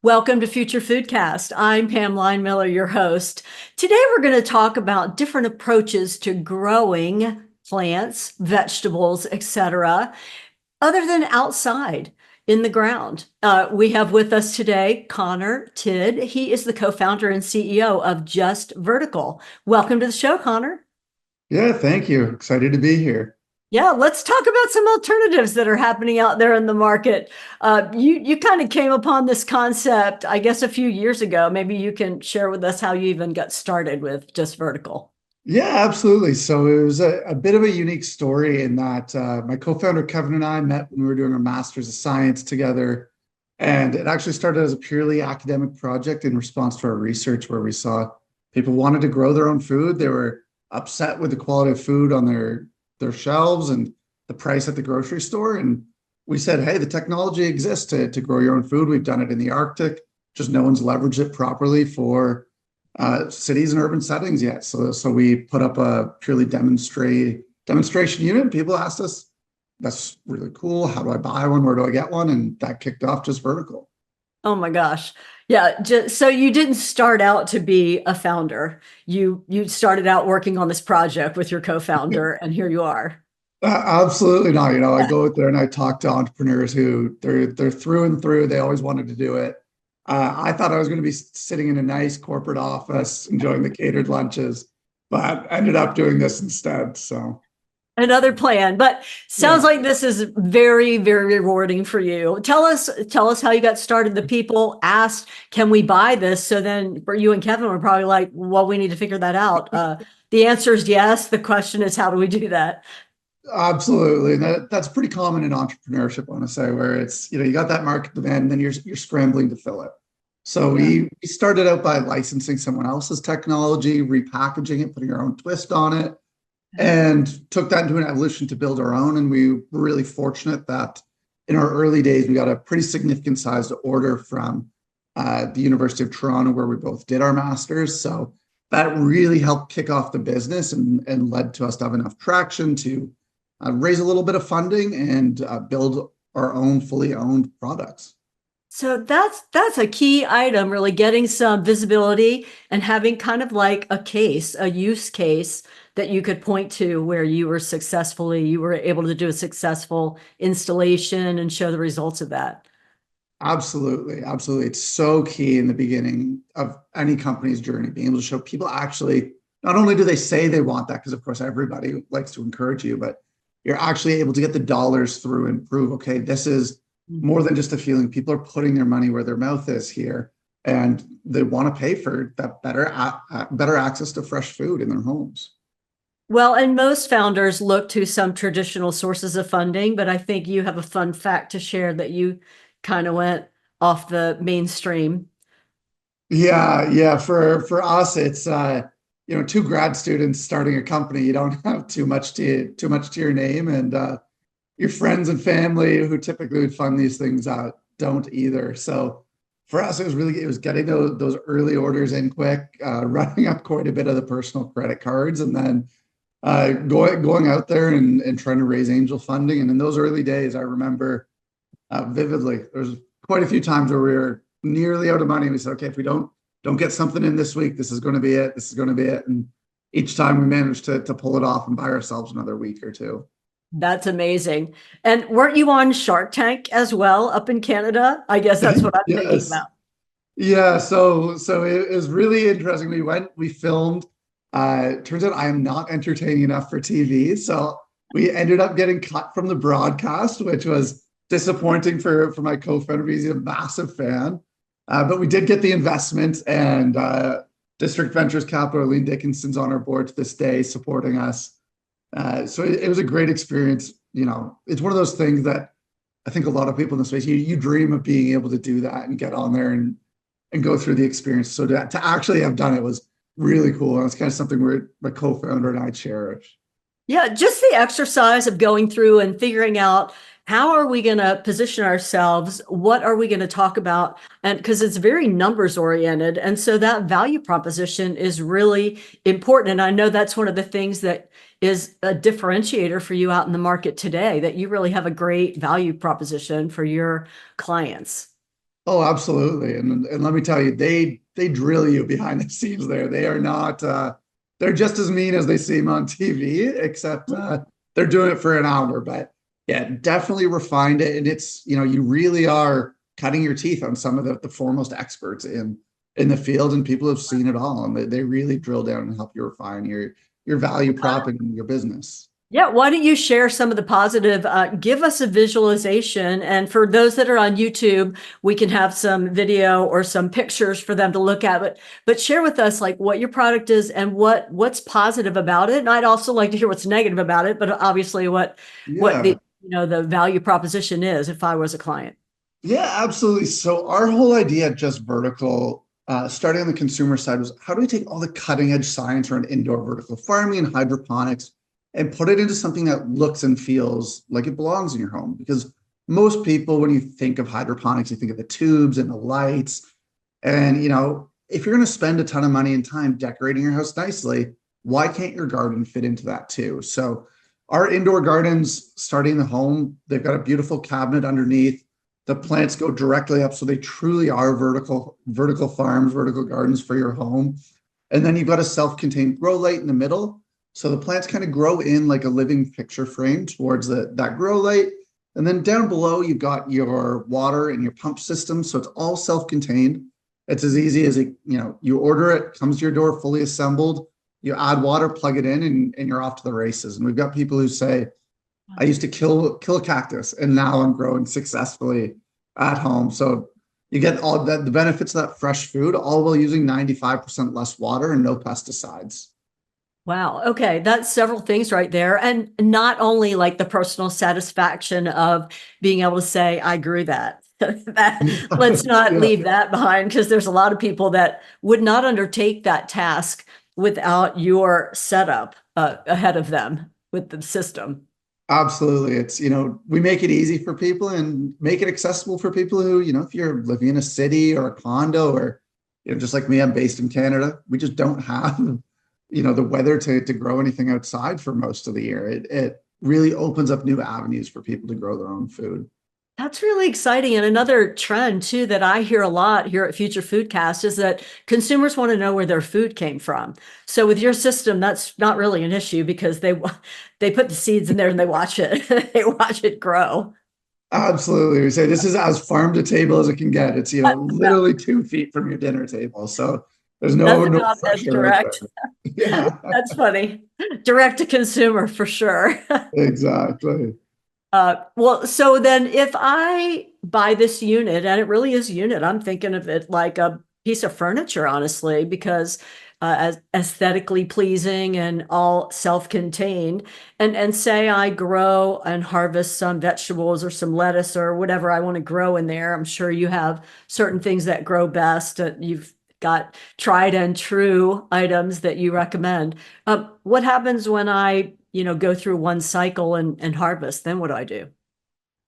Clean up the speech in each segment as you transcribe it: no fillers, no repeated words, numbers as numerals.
Welcome to Future Foodcast. I'm Pam Miller, your host. Today we're going to talk about different approaches to growing plants, vegetables, etc., other than outside in the ground. We have with us today Connor Tidd. He is the co-founder and CEO of Just Vertical. Welcome to the show, Connor. Yeah, thank you. Excited to be here. Yeah, let's talk about some alternatives that are happening out there in the market. You kind of came upon this concept, I guess, a few years ago. Maybe you can share with us how you even got started with Just Vertical. Yeah, absolutely. So it was a bit of a unique story in that my co-founder Kevin and I met when we were doing our Master's of Science together. And it actually started as a purely academic project in response to our research, where we saw people wanted to grow their own food. They were upset with the quality of food on their shelves and the price at the grocery store. And we said, hey, the technology exists to grow your own food. We've done it in the Arctic, just no one's leveraged it properly for cities and urban settings yet. So we put up a purely demonstration unit. People asked us, that's really cool. How do I buy one? Where do I get one? And that kicked off Just Vertical. Oh my gosh. Yeah, so you didn't start out to be a founder. You started out working on this project with your co-founder, and here you are. Absolutely not. I go out there and I talk to entrepreneurs who they're through and through. They always wanted to do it. I thought I was going to be sitting in a nice corporate office enjoying the catered lunches, but ended up doing this instead. So Another plan, but sounds yeah. like this is very, very rewarding for you. Tell us how you got started. The people asked, "Can we buy this?" So then, for you and Kevin were probably like, "Well, we need to figure that out." The answer is yes. The question is, how do we do that? Absolutely. And that's pretty common in entrepreneurship, I want to say, where it's, you got that market demand and then you're scrambling to fill it. So Yeah. we started out by licensing someone else's technology, repackaging it, putting our own twist on it, and took that into an evolution to build our own. And we were really fortunate that in our early days, we got a pretty significant sized order from the University of Toronto, where we both did our masters. So that really helped kick off the business and led to us to have enough traction to raise a little bit of funding and build our own fully owned products. So that's a key item, really getting some visibility and having kind of like a case, a use case that you could point to where you were able to do a successful installation and show the results of that. Absolutely. Absolutely. It's so key in the beginning of any company's journey, being able to show people actually, not only do they say they want that, because of course everybody likes to encourage you, but you're actually able to get the dollars through and prove, okay, this is more than just a feeling. People are putting their money where their mouth is here, and they want to pay for that better access to fresh food in their homes. Well, and most founders look to some traditional sources of funding, but I think you have a fun fact to share that you kind of went off the mainstream. Yeah. For us, it's two grad students starting a company. You don't have too much to your name, and your friends and family who typically would fund these things don't either. So for us, it was getting those early orders in quick, running up quite a bit of the personal credit cards, and then going out there and trying to raise angel funding. And in those early days, I remember vividly, there's quite a few times where we were nearly out of money. We said, okay, if we don't get something in this week, this is going to be it. This is going to be it. And each time we managed to pull it off and buy ourselves another week or two. That's amazing. And weren't you on Shark Tank as well up in Canada? I guess that's what I'm thinking Yes. about. Yeah. So it was really interesting. We filmed. Turns out I am not entertaining enough for TV. So we ended up getting cut from the broadcast, which was disappointing for my co-founder because he's a massive fan. But we did get the investment, and District Ventures Capital, Lee Dickinson's on our board to this day, supporting us. So it was a great experience. It's one of those things that I think a lot of people in the space, you dream of being able to do that and get on there and go through the experience. So to actually have done it was really cool. And it's kind of something where my co-founder and I cherish. Yeah, just the exercise of going through and figuring out how are we going to position ourselves? What are we going to talk about? And because it's very numbers oriented. And so that value proposition is really important. And I know that's one of the things that is a differentiator for you out in the market today, that you really have a great value proposition for your clients. Oh, absolutely. And let me tell you, they drill you behind the scenes there. They are not they're just as mean as they seem on TV, except they're doing it for an hour. But yeah, definitely refined it. And it's, you really are cutting your teeth on some of the foremost experts in the field, and people have seen it all. And they really drill down and help you refine your value prop in your business. Yeah, why don't you share some of the positive? Give us a visualization. And for those that are on YouTube, we can have some video or some pictures for them to look at. But share with us like what your product is and what's positive about it. And I'd also like to hear what's negative about it, but obviously what the Yeah. the value proposition is if I was a client. Yeah, absolutely. So our whole idea at Just Vertical, starting on the consumer side, was how do we take all the cutting edge science around indoor vertical farming and hydroponics and put it into something that looks and feels like it belongs in your home? Because most people, when you think of hydroponics, you think of the tubes and the lights. And, if you're going to spend a ton of money and time decorating your house nicely, why can't your garden fit into that too? So our indoor gardens, starting in the home, they've got a beautiful cabinet underneath. The plants go directly up, so they truly are vertical farms, vertical gardens for your home. And then you've got a self-contained grow light in the middle, so the plants kind of grow in like a living picture frame towards that grow light. And then down below you've got your water and your pump system, so it's all self-contained. It's as easy as you order it, comes to your door fully assembled. You add water, plug it in, and you're off to the races. And we've got people who say, I used to kill a cactus, and now I'm growing successfully at home. So you get all the benefits of that fresh food, all while using 95% less water and no pesticides. Wow. Okay. That's several things right there. And not only like the personal satisfaction of being able to say, I grew that. Let's not Yeah, leave that behind because there's a lot of people that would not undertake that task without your setup ahead of them with the system. absolutely. It's, we make it easy for people and make it accessible for people who, if you're living in a city or a condo or, just like me, I'm based in Canada. We just don't have, the weather to grow anything outside for most of the year. It really opens up new avenues for people to grow their own food. That's really exciting. And another trend too that I hear a lot here at Future Foodcast is that consumers want to know where their food came from. So with your system, that's not really an issue because they put the seeds in there and they watch it. They watch it grow. Absolutely. We say this is as farm to table as it can get. It's, literally 2 feet from your dinner table. So there's That's no about as pressure out direct. there. Yeah, That's funny. Direct to consumer for sure. exactly. Well, so then if I buy this unit, and it really is a unit, I'm thinking of it like a piece of furniture, honestly, because as aesthetically pleasing and all self-contained. And say I grow and harvest some vegetables or some lettuce or whatever I want to grow in there. I'm sure you have certain things that grow best. You've got tried and true items that you recommend. What happens when I go through one cycle and harvest, then what do I do?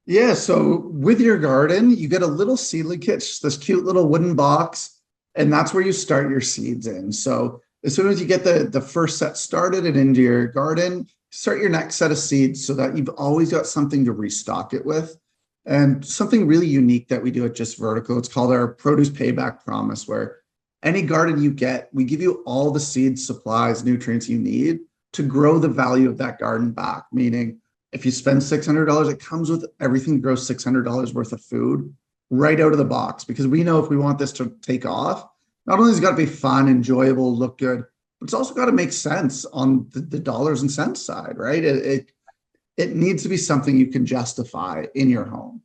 Yeah. So with your garden, you get a little seedling kit, just this cute little wooden box, and that's where you start your seeds in. So as soon as you get the first set started and into your garden, start your next set of seeds so that you've always got something to restock it with. And something really unique that we do at Just Vertical, it's called our produce payback promise, where any garden you get, we give you all the seeds, supplies, nutrients you need to grow the value of that garden back. Meaning, if you spend $600, it comes with everything to grow $600 worth of food right out of the box. Because we know if we want this to take off, not only has it got to be fun, enjoyable, look good, but it's also got to make sense on the dollars and cents side, right? It needs to be something you can justify in your home.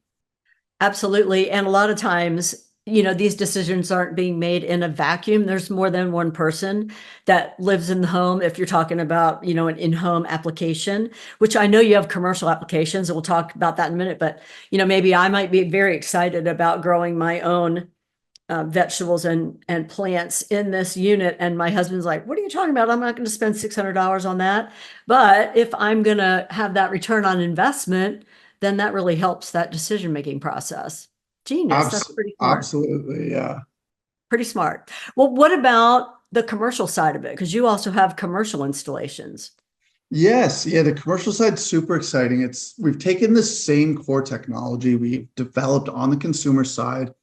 Absolutely. And a lot of times, these decisions aren't being made in a vacuum. There's more than one person that lives in the home. If you're talking about, an in-home application, which I know you have commercial applications, and we'll talk about that in a minute, but, maybe I might be very excited about growing my own vegetables and plants in this unit. And my husband's like, what are you talking about? I'm not going to spend $600 on that. But if I'm going to have that return on investment, then that really helps that decision-making process. Genius. That's pretty smart. Absolutely, yeah. Pretty smart. Well, what about the commercial side of it? Because you also have commercial installations. Yes, yeah, the commercial side's super exciting. We've taken the same core technology we've developed on the consumer side,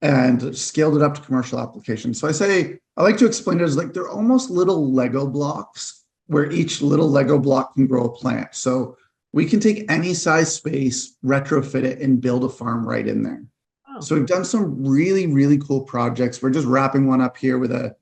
and scaled it up to commercial applications. So I like to explain it as like they're almost little Lego blocks where each little Lego block can grow a plant. So we can take any size space, retrofit it, and build a farm right in there. Oh, So we've done some really, really cool projects. We're just wrapping one up here with a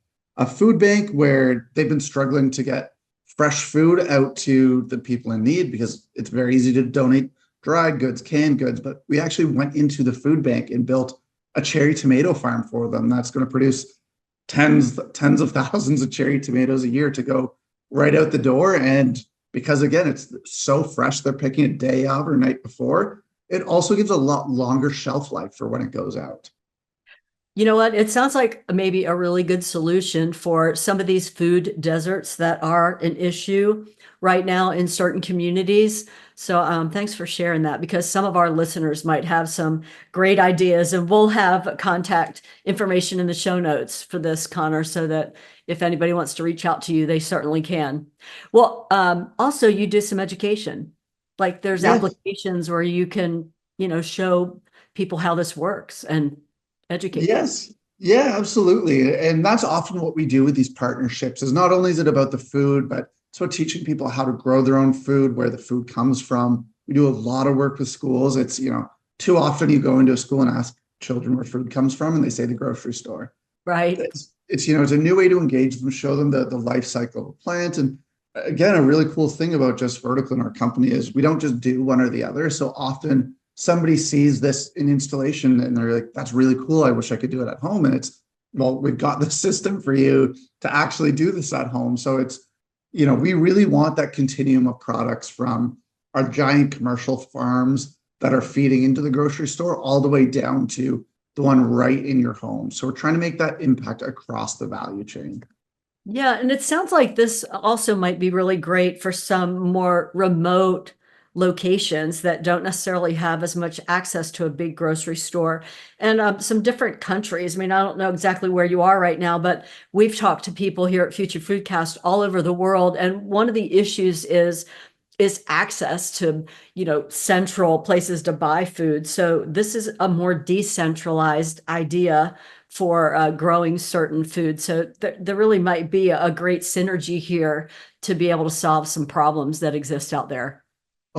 food bank where they've been struggling to get fresh food out to the people in need because it's very easy to donate dried goods, canned goods. But we actually went into the food bank and built a cherry tomato farm for them that's going to produce tens of thousands of cherry tomatoes a year to go right out the door. And because again, it's so fresh, they're picking it day of or night before. It also gives a lot longer shelf life for when it goes out. you know what? It sounds like maybe a really good solution for some of these food deserts that are an issue right now in certain communities. So thanks for sharing that because some of our listeners might have some great ideas, and we'll have contact information in the show notes for this, Connor, so that if anybody wants to reach out to you, they certainly can. Well, also you do some education. Like there's Yes. applications where you can, show people how this works and educate them. Yes. Yeah, absolutely. And that's often what we do with these partnerships is not only is it about the food, but it's about teaching people how to grow their own food, where the food comes from. We do a lot of work with schools. It's, too often you go into a school and ask children where food comes from, and they say the grocery store. Right. It's a new way to engage them, show them the life cycle of a plant. And again, a really cool thing about Just Vertical in our company is we don't just do one or the other. So often somebody sees this in installation and they're like, that's really cool. I wish I could do it at home. And it's, well, we've got the system for you to actually do this at home. So it's, we really want that continuum of products from our giant commercial farms that are feeding into the grocery store all the way down to the one right in your home. So we're trying to make that impact across the value chain. Yeah, and it sounds like this also might be really great for some more remote locations that don't necessarily have as much access to a big grocery store and some different countries. I mean, I don't know exactly where you are right now, but we've talked to people here at Future Foodcast all over the world, and one of the issues is access to, central places to buy food. So this is a more decentralized idea for growing certain foods. So there really might be a great synergy here to be able to solve some problems that exist out there.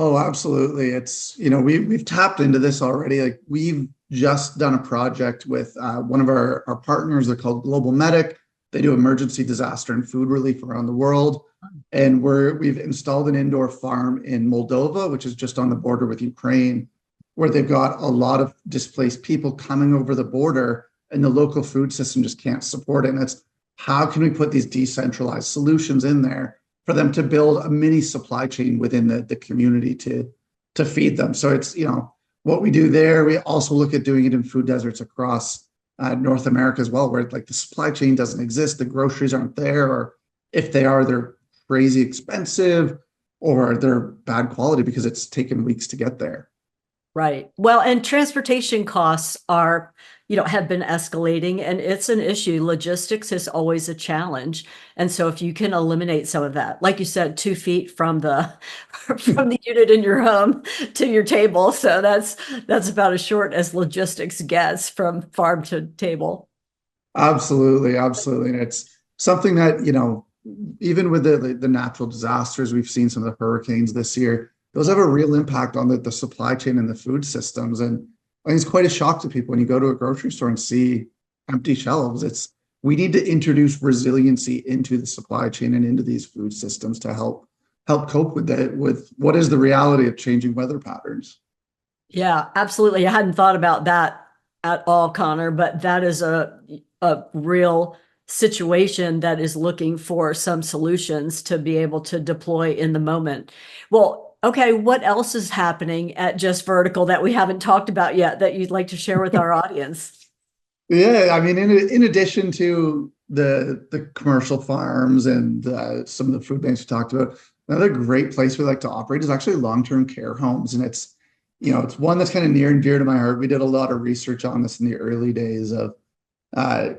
Oh, absolutely. It's, we've tapped into this already. Like we've just done a project with one of our partners. They're called Global Medic. They do emergency disaster and food relief around the world. And we've installed an indoor farm in Moldova, which is just on the border with Ukraine, where they've got a lot of displaced people coming over the border and the local food system just can't support it. And it's how can we put these decentralized solutions in there for them to build a mini supply chain within the community to feed them. So it's, what we do there. We also look at doing it in food deserts across North America as well, where like the supply chain doesn't exist, the groceries aren't there, or if they are, they're crazy expensive or they're bad quality because it's taken weeks to get there. Right. Well, and transportation costs are, have been escalating, and it's an issue. Logistics is always a challenge. And so if you can eliminate some of that, like you said, 2 feet from the from the unit in your home to your table. So that's about as short as logistics gets from farm to table. Absolutely, absolutely. And it's something that, even with the natural disasters, we've seen some of the hurricanes this year, those have a real impact on the supply chain and the food systems. And I think it's quite a shock to people when you go to a grocery store and see empty shelves. We need to introduce resiliency into the supply chain and into these food systems to help cope with what is the reality of changing weather patterns. Yeah, absolutely. I hadn't thought about that at all, Connor, but that is a real situation that is looking for some solutions to be able to deploy in the moment. Well, okay, what else is happening at Just Vertical that we haven't talked about yet that you'd like to share with our audience? Yeah, I mean, in addition to the commercial farms and some of the food banks we talked about, another great place we like to operate is actually long-term care homes, and it's one that's kind of near and dear to my heart. We did a lot of research on this in the early days of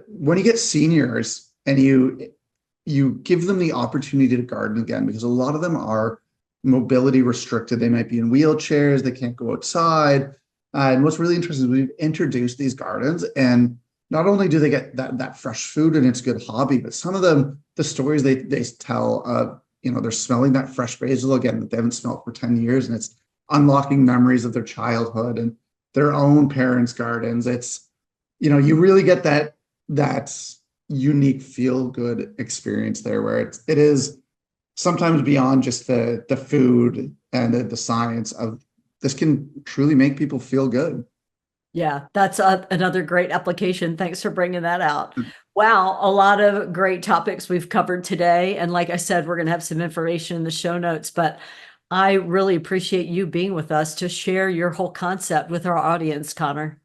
when you get seniors and you give them the opportunity to garden again, because a lot of them are mobility restricted. They might be in wheelchairs, they can't go outside. And what's really interesting is we've introduced these gardens, and not only do they get that fresh food and it's a good hobby, but some of them, the stories they tell of, they're smelling that fresh basil again that they haven't smelled for 10 years, and it's unlocking memories of their childhood and their own parents' gardens. It's, you really get that unique feel good experience there where it is sometimes beyond just the food and the science of this can truly make people feel good. Yeah, that's another great application. Thanks for bringing that out. Wow, a lot of great topics we've covered today. And like I said, we're going to have some information in the show notes, but I really appreciate you being with us to share your whole concept with our audience, Connor.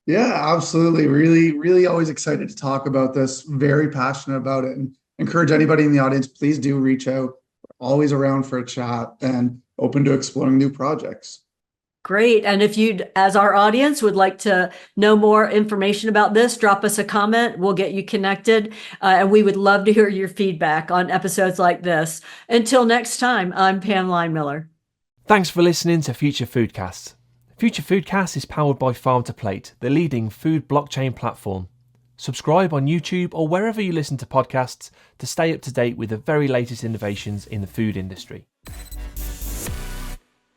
Yeah, absolutely. Really, really always excited to talk about this. Very passionate about it, and encourage anybody in the audience, please do reach out. Always around for a chat and open to exploring new projects. Great. And if you, as our audience, would like to know more information about this, drop us a comment. We'll get you connected. And we would love to hear your feedback on episodes like this. Until next time, I'm Pam Line-Miller. Thanks for listening to Future Foodcast. Future Foodcast is powered by Farm to Plate, the leading food blockchain platform. Subscribe on YouTube or wherever you listen to podcasts to stay up to date with the very latest innovations in the food industry.